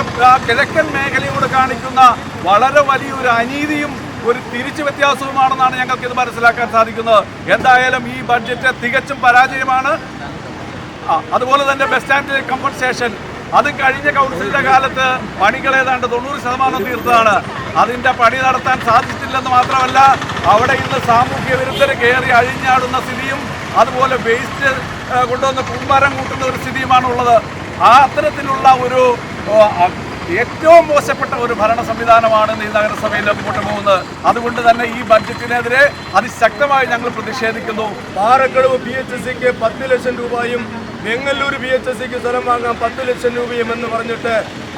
കിഴക്കൻ മേഖലയോട് കാണിക്കുന്ന വളരെ വലിയൊരു അനീതിയും ഒരു തിരിച്ചു വ്യത്യാസവുമാണെന്നാണ് ഞങ്ങൾക്കിത് മനസ്സിലാക്കാൻ സാധിക്കുന്നത്. എന്തായാലും ഈ ബഡ്ജറ്റ് തികച്ചും പരാജയമാണ്. അതുപോലെ തന്നെ ബസ് സ്റ്റാൻഡിലെ കമ്പൻസേഷൻ, അത് കഴിഞ്ഞ കൗൺസിലിന്റെ കാലത്ത് പണികൾ ഏതാണ്ട് 90% തീർത്തതാണ്. അതിൻ്റെ പണി നടത്താൻ സാധിച്ചിട്ടില്ലെന്ന് മാത്രമല്ല, അവിടെ ഇന്ന് സാമൂഹ്യ വിരുദ്ധര് കയറി അഴിഞ്ഞാടുന്ന സ്ഥിതിയും അതുപോലെ വേസ്റ്റ് കൊണ്ടുവന്ന് കൂമ്പാരം കൂട്ടുന്ന ഒരു സ്ഥിതിയുമാണ് ഉള്ളത്. ആ അത്തരത്തിലുള്ള ഒരു ഏറ്റവും മോശപ്പെട്ട ഒരു ഭരണ സംവിധാനമാണ് ഈ നഗരസഭയിൽ മുമ്പോട്ട് പോകുന്നത്. അതുകൊണ്ട് തന്നെ ഈ ബഡ്ജറ്റിനെതിരെ അതിശക്തമായി ഞങ്ങൾ പ്രതിഷേധിക്കുന്നു. പാറക്കടവ് PHSക്ക് 10 ലക്ഷം രൂപയും വെങ്ങല്ലൂർ PHSക്ക് സ്ഥലം വാങ്ങാൻ 10 ലക്ഷം രൂപയും എന്ന് പറഞ്ഞിട്ട്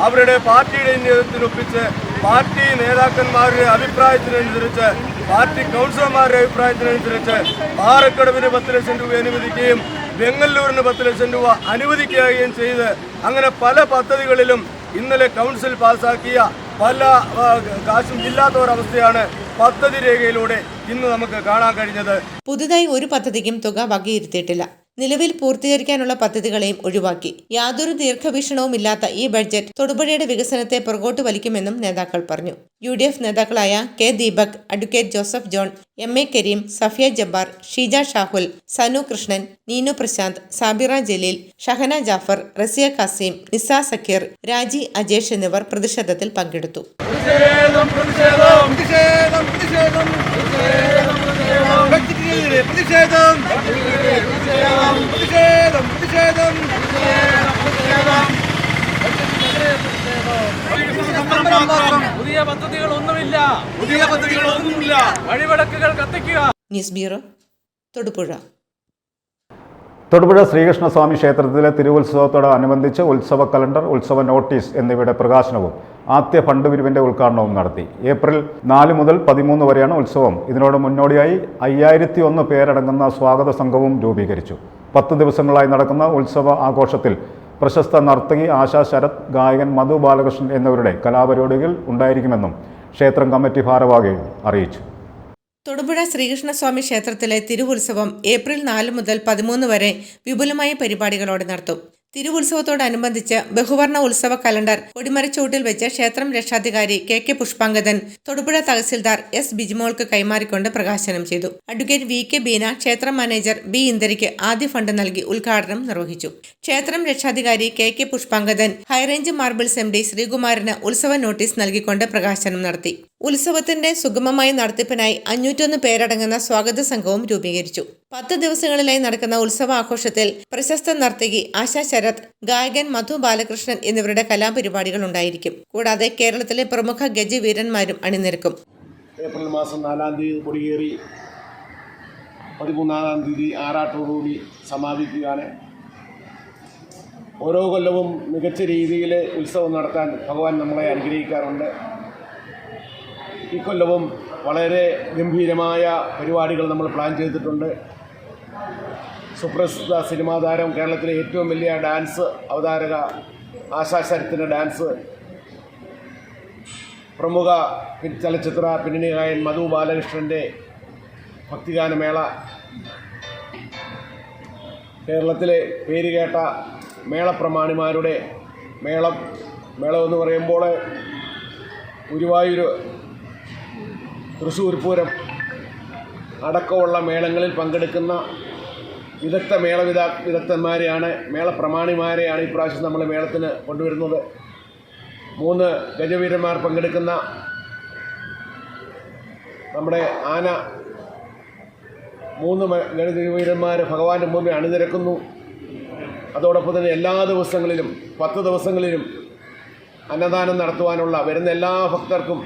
അവരുടെ പാർട്ടിയുടെ നേതൃത്വത്തിനൊപ്പിച്ച് പാർട്ടി നേതാക്കന്മാരുടെ അഭിപ്രായത്തിനനുസരിച്ച് പാർട്ടി കൗൺസിലർമാരുടെ അഭിപ്രായത്തിനനുസരിച്ച് പാറക്കടവിന് 10 ലക്ഷം രൂപ അനുവദിക്കുകയും വെങ്ങല്ലൂരിന് 10 ലക്ഷം രൂപ അനുവദിക്കുകയും ചെയ്ത് അങ്ങനെ പല പദ്ധതികളിലും ഇന്നലെ കൗൺസിൽ പാസാക്കിയ പല കാശും ഇല്ലാത്ത ഒരവസ്ഥയാണ് പദ്ധതി രേഖയിലൂടെ ഇന്ന് നമുക്ക് കാണാൻ കഴിഞ്ഞത്. പുതുതായി ഒരു പദ്ധതിക്കും തുക വകയിരുത്തിയിട്ടില്ല. നിലവിൽ പൂർത്തീകരിക്കാനുള്ള പദ്ധതികളെയും ഒഴിവാക്കി. യാതൊരു ദീർഘവീക്ഷണവും ഇല്ലാത്ത ഈ ബഡ്ജറ്റ് തൊടുപുഴയുടെ വികസനത്തെ പുറകോട്ട് വലിക്കുമെന്നും നേതാക്കൾ പറഞ്ഞു. UDF നേതാക്കളായ K Deepak, advocate Joseph John, MA Kareem, Safiya Jabbar, Sheeja Shahul, Sanu Krishnan, Neenu Prashanth, Sabira Jaleel, Shahana Jafar, Raziya Kasim, Nisa Zakir, Raji Ajesh എന്നിവർ പ്രതിഷേധത്തിൽ പങ്കെടുത്തു. പുതിയ പദ്ധതികളൊന്നുമില്ല. വഴിവിളക്കുകൾ കത്തിക്കുക. News bureau, Thodupuzha. തൊടുപുഴ ശ്രീകൃഷ്ണസ്വാമി ക്ഷേത്രത്തിലെ തിരുവുത്സവത്തോടനുബന്ധിച്ച് ഉത്സവ കലണ്ടർ, ഉത്സവ നോട്ടീസ് എന്നിവയുടെ പ്രകാശനവും ആദ്യ ഫണ്ട് പിരിവിന്റെ ഉദ്ഘാടനവും നടത്തി. ഏപ്രിൽ 4 മുതൽ 13 വരെയാണ് ഉത്സവം. ഇതിനോട് മുന്നോടിയായി 5001 പേരടങ്ങുന്ന സ്വാഗത സംഘവും രൂപീകരിച്ചു. 10 ദിവസങ്ങളായി നടക്കുന്ന ഉത്സവ ആഘോഷത്തിൽ പ്രശസ്ത നർത്തകി ആശാ ശരത്, ഗായകൻ മധു ബാലകൃഷ്ണൻ എന്നിവരുടെ കലാപരിപാടികൾ ഉണ്ടായിരിക്കുമെന്നും ക്ഷേത്രം കമ്മിറ്റി ഭാരവാഹികൾ അറിയിച്ചു. തൊടുപുഴ ശ്രീകൃഷ്ണസ്വാമി ക്ഷേത്രത്തിലെ തിരുവുത്സവം ഏപ്രിൽ 4 മുതൽ 13 വരെ വിപുലമായ പരിപാടികളോടെ നടത്തും. തിരുവുത്സവത്തോടനുബന്ധിച്ച് ബഹുവർണ്ണ ഉത്സവ കലണ്ടർ കൊടിമരച്ചൂട്ടിൽ വെച്ച് ക്ഷേത്രം രക്ഷാധികാരി KK പുഷ്പാങ്കദൻ തൊടുപുഴ തഹസിൽദാർ S ബിജിമോൾക്ക് കൈമാറിക്കൊണ്ട് പ്രകാശനം ചെയ്തു. അഡ്വക്കേറ്റ് VK ബീന ക്ഷേത്രം മാനേജർ B ഇന്ദിരയ്ക്ക് ആദ്യ ഫണ്ട് നൽകി ഉദ്ഘാടനം നിർവഹിച്ചു. ക്ഷേത്രം രക്ഷാധികാരി KK Pushpangadan high range marbles MD Sreekumaran ഉത്സവ നോട്ടീസ് നൽകിക്കൊണ്ട് പ്രകാശനം നടത്തി. ഉത്സവത്തിന്റെ സുഗമമായ നടത്തിപ്പിനായി 501 പേരടങ്ങുന്ന സ്വാഗത സംഘവും രൂപീകരിച്ചു. 10 ദിവസങ്ങളിലായി നടക്കുന്ന ഉത്സവാഘോഷത്തിൽ പ്രശസ്ത നർത്തകി ആശാ ശരത്, ഗായകൻ മധു ബാലകൃഷ്ണൻ എന്നിവരുടെ കലാപരിപാടികൾ ഉണ്ടായിരിക്കും. കൂടാതെ കേരളത്തിലെ പ്രമുഖ ഗജവീരന്മാരും അണിനിരക്കും. ഏപ്രിൽ മാസം 4-ാം തീയതി കൊടിയേറി 13-ാം തീയതി ആറാട്ടോടുകൂടി സമാപിക്കുകയാണ്. ഓരോ കൊല്ലവും മികച്ച രീതിയിൽ ഉത്സവം നടത്താൻ ഭഗവാൻ നമ്മളെ അനുഗ്രഹിക്കാറുണ്ട്. ഇക്കൊല്ലവും വളരെ ഗംഭീരമായ പരിപാടികൾ നമ്മൾ പ്ലാൻ ചെയ്തിട്ടുണ്ട്. സുപ്രസിദ്ധ സിനിമാ താരം, കേരളത്തിലെ ഏറ്റവും വലിയ ഡാൻസ് അവതാരക ആശാ ശരത്തിൻ്റെ ഡാൻസ്, പ്രമുഖ ചലച്ചിത്ര പിന്നണി ഗായകൻ മധു ബാലകൃഷ്ണൻ്റെ ഭക്തിഗാനമേള, കേരളത്തിലെ പേരുകേട്ട മേളപ്രമാണിമാരുടെ മേളമെന്ന് പറയുമ്പോൾ ഗുരുവായൂർ, തൃശ്ശൂർ പൂരം അടക്കമുള്ള മേളങ്ങളിൽ പങ്കെടുക്കുന്ന വിദഗ്ധന്മാരെയാണ്, മേളപ്രമാണിമാരെയാണ് ഇപ്രാവശ്യം നമ്മൾ മേളത്തിന് കൊണ്ടുവരുന്നത്. 3 ഗജവീരന്മാർ പങ്കെടുക്കുന്ന നമ്മുടെ ആന, 3 ഗജവീരന്മാർ ഭഗവാന്റെ മുമ്പിൽ അണിനിരക്കുന്നു. അതോടൊപ്പം തന്നെ എല്ലാ ദിവസങ്ങളിലും 10 ദിവസങ്ങളിലും അന്നദാനം നടത്തുവാനുള്ള, വരുന്ന എല്ലാ ഭക്തർക്കും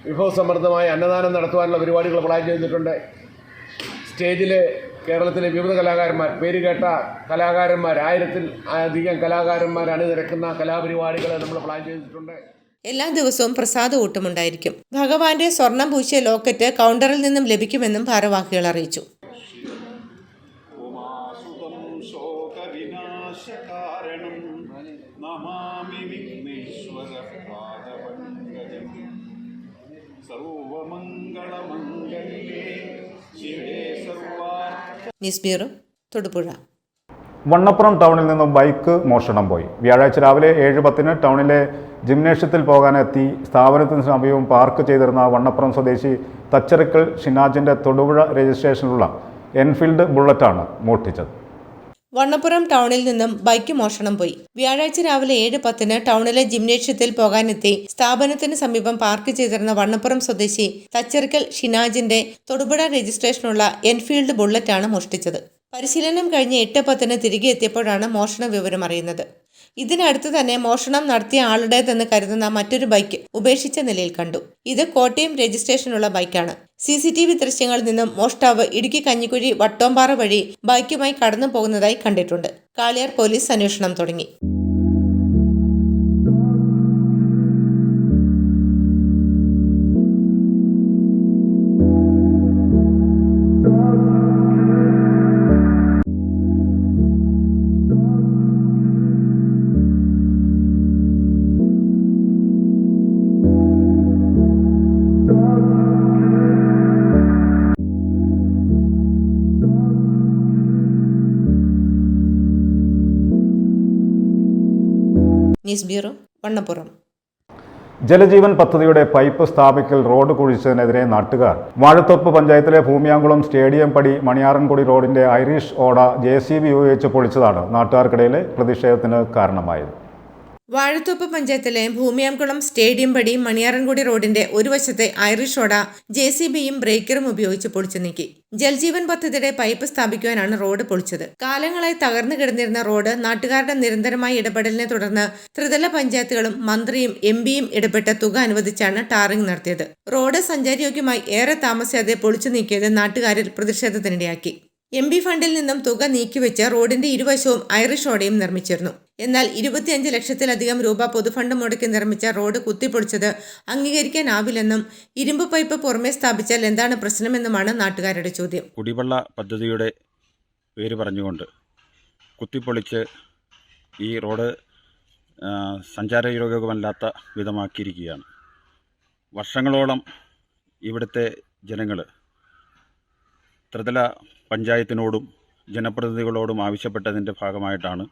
വിഭവസമൃദ്ധമായ അന്നദാനം നടത്തുവാനുള്ള പരിപാടികൾ പ്ലാൻ ചെയ്തിട്ടുണ്ട്. സ്റ്റേജിൽ കേരളത്തിലെ വിവിധ കലാകാരന്മാർ, പേരുകേട്ട കലാകാരന്മാർ, 1000-ൽ അധികം കലാകാരന്മാർ അണിനിരക്കുന്ന കലാപരിപാടികൾ നമ്മൾ പ്ലാൻ ചെയ്തിട്ടുണ്ട്. എല്ലാ ദിവസവും പ്രസാദ ഊട്ടുമുണ്ടായിരിക്കും. ഭഗവാന്റെ സ്വർണം പൂശിയ ലോക്കറ്റ് കൗണ്ടറിൽ നിന്നും ലഭിക്കുമെന്നും ഭാരവാഹികൾ അറിയിച്ചു. News bureau, Thodupuzha. വണ്ണപ്പുറം ടൗണിൽ നിന്നും ബൈക്ക് മോഷണം പോയി. വ്യാഴാഴ്ച രാവിലെ 7:10 ടൗണിലെ ജിംനേഷ്യത്തിൽ പോകാനെത്തി സ്ഥാപനത്തിന് സമീപം പാർക്ക് ചെയ്തിരുന്ന വണ്ണപ്പുറം സ്വദേശി തച്ചറിക്കൽ ഷിനാജിന്റെ തൊടുപുഴ രജിസ്ട്രേഷനിലുള്ള എൻഫീൽഡ് ബുള്ളറ്റാണ് മോഷ്ടിച്ചത്. വണ്ണപ്പുറം ടൗണിൽ നിന്നും ബൈക്ക് മോഷണം പോയി. വ്യാഴാഴ്ച രാവിലെ 7:10 ടൗണിലെ ജിംനേഷ്യത്തിൽ പോകാനെത്തി സ്ഥാപനത്തിന് സമീപം പാർക്ക് ചെയ്തിരുന്ന വണ്ണപ്പുറം സ്വദേശി തച്ചറിക്കൽ ഷിനാജിന്റെ തൊടുപുഴ രജിസ്ട്രേഷനുള്ള എൻഫീൽഡ് ബുള്ളറ്റാണ് മോഷ്ടിച്ചത്. പരിശീലനം കഴിഞ്ഞ് 8:10 തിരികെ എത്തിയപ്പോഴാണ് മോഷണ വിവരം അറിയുന്നത്. ഇതിനടുത്ത് തന്നെ മോഷണം നടത്തിയ ആളുടേതെന്ന് കരുതുന്ന മറ്റൊരു ബൈക്ക് ഉപേക്ഷിച്ച നിലയിൽ കണ്ടു. ഇത് കോട്ടയം രജിസ്ട്രേഷനുള്ള ബൈക്കാണ്. CCTV ദൃശ്യങ്ങളിൽ നിന്നും മോഷ്ടാവ് ഇടുക്കി കഞ്ഞിക്കുഴി വട്ടോമ്പാറ വഴി ബൈക്കുമായി കടന്നു പോകുന്നതായി കണ്ടിട്ടുണ്ട്. കാളിയാർ പോലീസ് അന്വേഷണം തുടങ്ങി. News bureau, Vannappuram. ജലജീവൻ പദ്ധതിയുടെ പൈപ്പ് സ്ഥാപിക്കൽ റോഡ് കുഴിച്ചതിനെതിരെ നാട്ടുകാർ വാഴത്തോപ്പ് പഞ്ചായത്തിലെ ഭൂമിയാങ്കുളം സ്റ്റേഡിയം പടി മണിയാറൻകുടി റോഡിന്റെ ഐറിഷ് ഓട JCB ഉപയോഗിച്ച് പൊളിച്ചതാണ് നാട്ടുകാർക്കിടയിലെ പ്രതിഷേധത്തിന് കാരണമായത്. വാഴത്തോപ്പ് പഞ്ചായത്തിലെ ഭൂമിയാംകുളം സ്റ്റേഡിയം പടി മണിയാറൻകുടി റോഡിന്റെ ഒരു വശത്തെ ഐറിഷ് ഓട JCBയും ബ്രേക്കറും ഉപയോഗിച്ച് പൊളിച്ചു നീക്കി. ജൽജീവൻ പദ്ധതിയുടെ പൈപ്പ് സ്ഥാപിക്കുവാനാണ് റോഡ് പൊളിച്ചത്. കാലങ്ങളായി തകർന്നു കിടന്നിരുന്ന റോഡ് നാട്ടുകാരുടെ നിരന്തരമായ ഇടപെടലിനെ തുടർന്ന് ത്രിതല പഞ്ചായത്തുകളും മന്ത്രിയും MPയും ഇടപെട്ട തുക അനുവദിച്ചാണ് ടാറിംഗ് നടത്തിയത്. റോഡ് സഞ്ചാരയോഗ്യമായി ഏറെ താമസിയാതെ പൊളിച്ചു നീക്കിയത് നാട്ടുകാരിൽ പ്രതിഷേധത്തിനിടയാക്കി. MP ഫണ്ടിൽ നിന്നും തുക നീക്കിവെച്ച് റോഡിന്റെ ഇരുവശവും ഐറിഷ് ഓടയും നിർമ്മിച്ചിരുന്നു. എന്നാൽ 25 ലക്ഷത്തിലധികം രൂപ പൊതുഫണ്ട് മുടക്കി നിർമ്മിച്ച റോഡ് കുത്തിപ്പൊളിച്ചത് അംഗീകരിക്കാനാവില്ലെന്നും ഇരുമ്പ് പൈപ്പ് പുറമെ സ്ഥാപിച്ചാൽ എന്താണ് പ്രശ്നമെന്നുമാണ് നാട്ടുകാരുടെ ചോദ്യം. കുടിവെള്ള പദ്ധതിയുടെ പേര് പറഞ്ഞുകൊണ്ട് കുത്തിപ്പൊളിച്ച് ഈ റോഡ് സഞ്ചാരയോഗ്യമല്ലാത്ത വിധമാക്കിയിരിക്കുകയാണ്. വർഷങ്ങളോളം ഇവിടുത്തെ ജനങ്ങൾ ത്രിതല പഞ്ചായത്തിനോടും ജനപ്രതിനിധികളോടും ആവശ്യപ്പെട്ടതിൻ്റെ ഭാഗമായിട്ടാണ്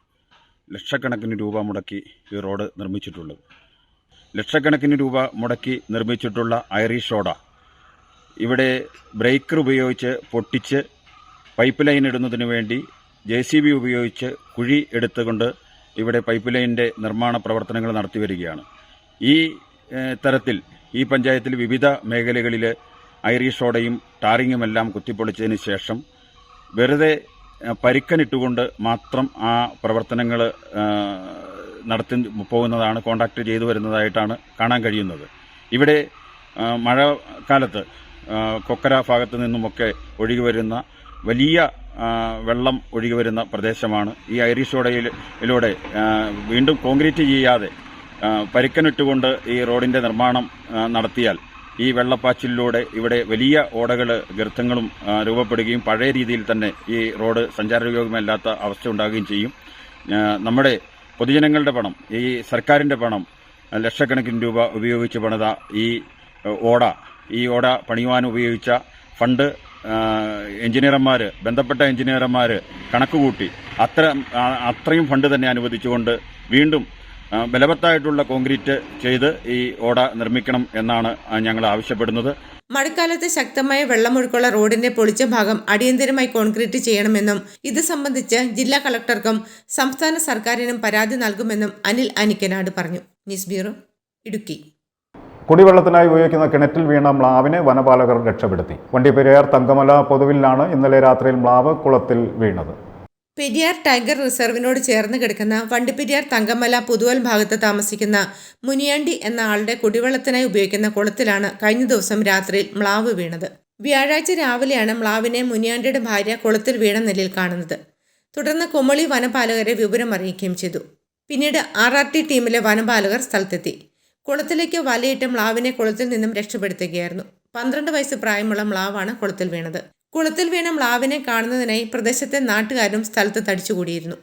ലക്ഷക്കണക്കിന് രൂപ മുടക്കി ഈ റോഡ് നിർമ്മിച്ചിട്ടുള്ളത്. ലക്ഷക്കണക്കിന് രൂപ മുടക്കി നിർമ്മിച്ചിട്ടുള്ള ഐറിഷ് ഓട ഇവിടെ ബ്രേക്കർ ഉപയോഗിച്ച് പൊട്ടിച്ച് പൈപ്പ് ലൈൻ ഇടുന്നതിന് വേണ്ടി JCB ഉപയോഗിച്ച് കുഴി എടുത്തുകൊണ്ട് ഇവിടെ പൈപ്പ് ലൈനിൻ്റെ നിർമ്മാണ പ്രവർത്തനങ്ങൾ നടത്തി വരികയാണ്. ഈ തരത്തിൽ ഈ പഞ്ചായത്തിൽ വിവിധ മേഖലകളിൽ ഐറിഷ് ഓടയും ടാറിങ്ങുമെല്ലാം കുത്തിപ്പൊളിച്ചതിന് ശേഷം വെറുതെ പരിക്കനിട്ടുകൊണ്ട് മാത്രം ആ പ്രവർത്തനങ്ങൾ നടത്തി പോകുന്നതാണ്, കോൺട്രാക്ട് ചെയ്തു വരുന്നതായിട്ടാണ് കാണാൻ കഴിയുന്നത്. ഇവിടെ മഴക്കാലത്ത് കൊക്കര ഭാഗത്തു നിന്നുമൊക്കെ ഒഴുകി വരുന്ന വലിയ വെള്ളം ഒഴുകി വരുന്ന പ്രദേശമാണ്. ഈ ഐറിഷ് ഓടയിലൂടെ വീണ്ടും കോൺക്രീറ്റ് ചെയ്യാതെ പരിക്കനിട്ടുകൊണ്ട് ഈ റോഡിൻ്റെ നിർമ്മാണം നടത്തിയാൽ ഈ വെള്ളപ്പാച്ചിലൂടെ ഇവിടെ വലിയ ഓടകൾ ഗർത്തങ്ങളും രൂപപ്പെടുകയും പഴയ രീതിയിൽ തന്നെ ഈ റോഡ് സഞ്ചാരയോഗ്യമല്ലാത്ത അവസ്ഥ ഉണ്ടാകുകയും ചെയ്യും. നമ്മുടെ പൊതുജനങ്ങളുടെ പണം, ഈ സർക്കാരിൻ്റെ പണം, ലക്ഷക്കണക്കിന് രൂപ ഉപയോഗിച്ച് പണിത ഈ ഓട പണിയുവാൻ ഉപയോഗിച്ച ഫണ്ട് എഞ്ചിനീയർമാർ, ബന്ധപ്പെട്ട എഞ്ചിനീയർമാർ കണക്കുകൂട്ടി അത്രയും ഫണ്ട് തന്നെ അനുവദിച്ചുകൊണ്ട് വീണ്ടും ബലവത്തായിട്ടുള്ള കോൺക്രീറ്റ് ചെയ്ത് ഈ ഓട നിർമ്മിക്കണം എന്നാണ് ഞങ്ങൾ ആവശ്യപ്പെടുന്നത്. മഴക്കാലത്ത് ശക്തമായ വെള്ളമൊഴുക്കുള്ള റോഡിന്റെ പൊളിച്ച ഭാഗം അടിയന്തരമായി കോൺക്രീറ്റ് ചെയ്യണമെന്നും ഇത് സംബന്ധിച്ച് ജില്ലാ കളക്ടർക്കും സംസ്ഥാന സർക്കാരിനും പരാതി നൽകുമെന്നും അനിൽ അനിക്കനാട് പറഞ്ഞു. News bureau, Idukki. കുടിവെള്ളത്തിനായി ഉപയോഗിക്കുന്ന കിണറ്റിൽ വീണ മ്ലാവിനെ വനപാലകർ രക്ഷപ്പെടുത്തി. വണ്ടിപ്പെരിയാർ തങ്കമല പൊതുവിലാണ് ഇന്നലെ രാത്രിയിൽ മ്ലാവ് കുളത്തിൽ വീണത്. പെരിയാർ ടൈഗർ റിസർവിനോട് ചേർന്ന് കിടക്കുന്ന വണ്ടിപ്പെരിയാർ തങ്കമല പുതുവൽ ഭാഗത്ത് താമസിക്കുന്ന മുനിയാണ്ടി എന്ന ആളുടെ കുടിവെള്ളത്തിനായി ഉപയോഗിക്കുന്ന കുളത്തിലാണ് കഴിഞ്ഞ ദിവസം രാത്രിയിൽ മ്ലാവ് വീണത്. വ്യാഴാഴ്ച രാവിലെയാണ് മ്ലാവിനെ മുനിയാണ്ടിയുടെ ഭാര്യ കുളത്തിൽ വീണ നിലയിൽ കാണുന്നത്. തുടർന്ന് കുമളി വനപാലകരെ വിവരം അറിയിക്കുകയും ചെയ്തു. പിന്നീട് RRT ടീമിലെ വനപാലകർ സ്ഥലത്തെത്തി. കുളത്തിലേക്ക് വലയിട്ട് മ്ലാവിനെ കുളത്തിൽ നിന്നും രക്ഷപ്പെടുത്തുകയായിരുന്നു. 12 വയസ്സ് പ്രായമുള്ള മ്ലാവാണ് കുളത്തിൽ വീണത്. കുളത്തിൽ വീണ മ്ലാവിനെ കാണുന്നതിനായി പ്രദേശത്തെ നാട്ടുകാരും സ്ഥലത്ത് തടിച്ചുകൂടിയിരുന്നു.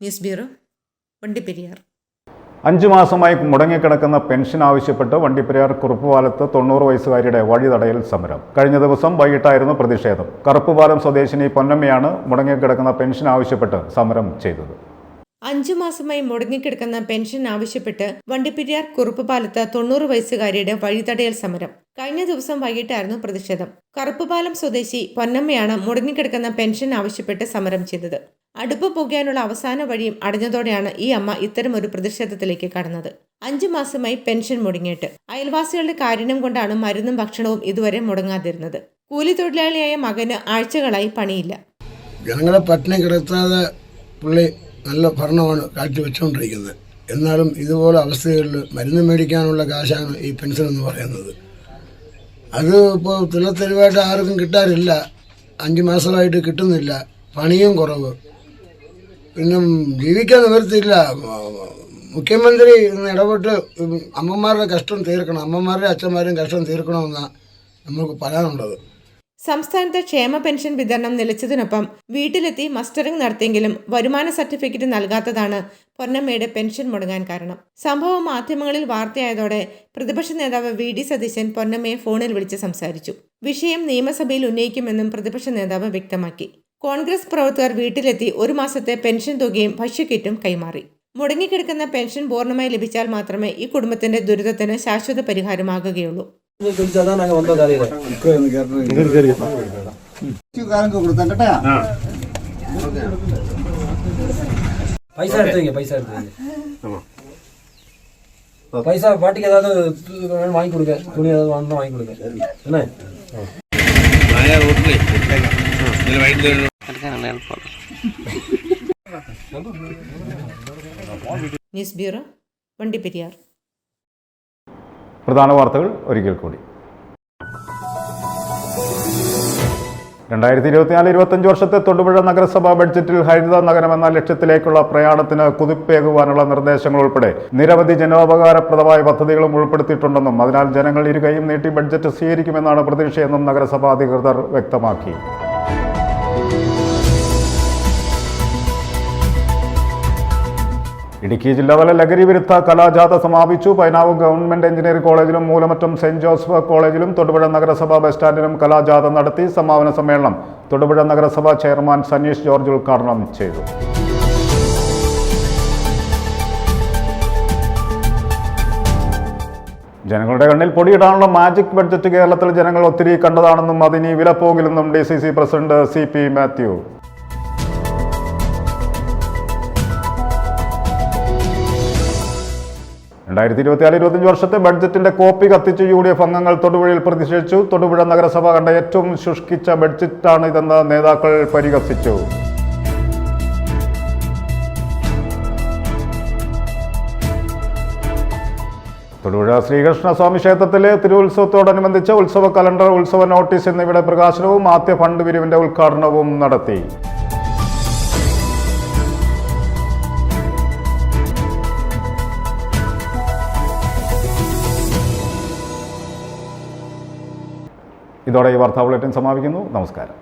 News bureau, Vandiperiyar. 5 മാസമായി മുടങ്ങിക്കിടക്കുന്ന പെൻഷൻ ആവശ്യപ്പെട്ട് വണ്ടിപ്പെരിയാർ കുറുപ്പുപാലത്ത് 90 വയസ്സുകാരിയുടെ വഴിതടയൽ സമരം. കഴിഞ്ഞ ദിവസം വൈകിട്ടായിരുന്നു പ്രതിഷേധം. കറുപ്പുപാലം സ്വദേശിനി പൊന്നമ്മയാണ് മുടങ്ങിക്കിടക്കുന്ന പെൻഷൻ ആവശ്യപ്പെട്ട് സമരം ചെയ്തത്. 5 മാസമായി മുടങ്ങിക്കിടക്കുന്ന പെൻഷൻ ആവശ്യപ്പെട്ട് വണ്ടിപ്പെരിയാർ കുറുപ്പുപാലത്ത് 90 വയസ്സുകാരിയുടെ വഴിതടയൽ സമരം. കഴിഞ്ഞ ദിവസം വൈകിട്ടായിരുന്നു പ്രതിഷേധം. കറുപ്പുപാലം സ്വദേശി പൊന്നമ്മയാണ് മുടങ്ങിക്കിടക്കുന്ന പെൻഷൻ ആവശ്യപ്പെട്ട് സമരം ചെയ്തത്. അടുപ്പ് പുകയാനുള്ള അവസാന വഴിയും അടഞ്ഞതോടെയാണ് ഈ അമ്മ ഇത്തരമൊരു പ്രതിഷേധത്തിലേക്ക് കടന്നത്. 5 മാസമായി പെൻഷൻ മുടങ്ങിയിട്ട്. അയൽവാസികളുടെ കാരുണ്യം കൊണ്ടാണ് മരുന്നും ഭക്ഷണവും ഇതുവരെ മുടങ്ങാതിരുന്നത്. കൂലി തൊഴിലാളിയായ മകന് ആഴ്ചകളായി പണിയില്ല. ജനങ്ങളെ പട്ടിണി കിടത്താതെ പുള്ളി നല്ല ഭരണമാണ് കാഴ്ചവെച്ചുകൊണ്ടിരിക്കുന്നത്. എന്നാലും ഇതുപോലെ അവസ്ഥകളിൽ മരുന്ന് മേടിക്കാനുള്ള കാശാണ് ഈ പെൻഷൻ എന്ന് പറയുന്നത്. അത് ഇപ്പോൾ തുലത്തെരുവായിട്ട് ആർക്കും കിട്ടാറില്ല. 5 മാസമായിട്ട് കിട്ടുന്നില്ല. പണിയും കുറവ്. പിന്നെ ജീവിക്കാൻ നിവൃത്തിയില്ല. മുഖ്യമന്ത്രി ഇന്ന് ഇടപെട്ട് അമ്മമാരുടെ കഷ്ടം തീർക്കണം, അമ്മമാരുടെ അച്ഛന്മാരുടെയും കഷ്ടം തീർക്കണമെന്നാണ് നമുക്ക് പറയാനുള്ളത്. സംസ്ഥാനത്ത് ക്ഷേമ പെൻഷൻ വിതരണം നിലച്ചതിനൊപ്പം വീട്ടിലെത്തി മസ്റ്ററിംഗ് നടത്തിയെങ്കിലും വരുമാന സർട്ടിഫിക്കറ്റ് നൽകാത്തതാണ് പൊന്നമ്മയുടെ പെൻഷൻ മുടങ്ങാൻ കാരണം. സംഭവം മാധ്യമങ്ങളിൽ വാർത്തയായതോടെ പ്രതിപക്ഷ നേതാവ് VD സതീശൻ പൊന്നമ്മയെ ഫോണിൽ വിളിച്ച് സംസാരിച്ചു. വിഷയം നിയമസഭയിൽ ഉന്നയിക്കുമെന്നും പ്രതിപക്ഷ നേതാവ് വ്യക്തമാക്കി. കോൺഗ്രസ് പ്രവർത്തകർ വീട്ടിലെത്തി 1 മാസത്തെ പെൻഷൻ തുകയും ഭക്ഷ്യക്കിറ്റും കൈമാറി. മുടങ്ങിക്കിടക്കുന്ന പെൻഷൻ പൂർണ്ണമായി ലഭിച്ചാൽ മാത്രമേ ഈ കുടുംബത്തിന്റെ ദുരിതത്തിന് ശാശ്വത പരിഹാരമാകുകയുള്ളൂ. பைசா பாட்டிக்கு ஏதாவது வாங்கி கொடுக்க, துணி ஏதாவது வாங்கினா வாங்கி கொடுக்க என்ன. News bureau, Vandiperiyar. പ്രധാന വാർത്തകൾ ഒരിക്കൽ കൂടി. 2024-25 വർഷത്തെ തൊടുപുഴ നഗരസഭാ ബഡ്ജറ്റിൽ ഹരിത നഗരം എന്ന ലക്ഷ്യത്തിലേക്കുള്ള പ്രയാണത്തിന് കുതിപ്പേകുവാനുള്ള നിർദ്ദേശങ്ങൾ ഉൾപ്പെടെ നിരവധി ജനോപകാരപ്രദമായ പദ്ധതികളും ഉൾപ്പെടുത്തിയിട്ടുണ്ടെന്നും അതിനാൽ ജനങ്ങൾ ഇരുകൈയും നീട്ടി ബഡ്ജറ്റ് സ്വീകരിക്കുമെന്നാണ് പ്രതീക്ഷയെന്നും നഗരസഭാ അധികൃതർ വ്യക്തമാക്കി. ഇടുക്കി ജില്ലാതല ലഹരി വിരുദ്ധ കലാജാഥ സമാപിച്ചു. പൈനാവ് ഗവൺമെന്റ് എഞ്ചിനീയറിംഗ് കോളേജിലും മൂലമറ്റം സെന്റ് ജോസഫ് കോളേജിലും തൊടുപുഴ നഗരസഭാ ബസ് സ്റ്റാൻഡിലും കലാജാഥ നടത്തി. സമാപന സമ്മേളനം തൊടുപുഴ നഗരസഭാ ചെയർമാൻ സനീഷ് ജോർജ് ഉദ്ഘാടനം ചെയ്തു. ജനങ്ങളുടെ കണ്ണിൽ പൊടിയിടാനുള്ള മാജിക് ബഡ്ജറ്റ് കേരളത്തിൽ ജനങ്ങൾ ഒത്തിരി കണ്ടതാണെന്നും അതിനി വിലപ്പോകില്ലെന്നും DCC പ്രസിഡന്റ് CP മാത്യു. 2024-25 വർഷത്തെ ബഡ്ജറ്റിന്റെ കോപ്പി കത്തിച്ച് UDF അംഗങ്ങൾ തൊടുപുഴയിൽ പ്രതിഷേധിച്ചു. തൊടുപുഴ നഗരസഭ കണ്ട ഏറ്റവും ശുഷ്കിച്ച ബഡ്ജറ്റാണ് ഇതെന്ന് നേതാക്കൾ പരിഹസിച്ചു. തൊടുപുഴ ശ്രീകൃഷ്ണസ്വാമി ക്ഷേത്രത്തിലെ തിരുവുത്സവത്തോടനുബന്ധിച്ച് ഉത്സവ കലണ്ടർ, ഉത്സവ നോട്ടീസ് എന്നിവയുടെ പ്രകാശനവും ആദ്യ ഫണ്ട് പിരിവിന്റെ ഉദ്ഘാടനവും നടത്തി. ഇതോടെ ഈ വാർത്താ ബുള്ളറ്റിൻ സമാപിക്കുന്നു. നമസ്കാരം.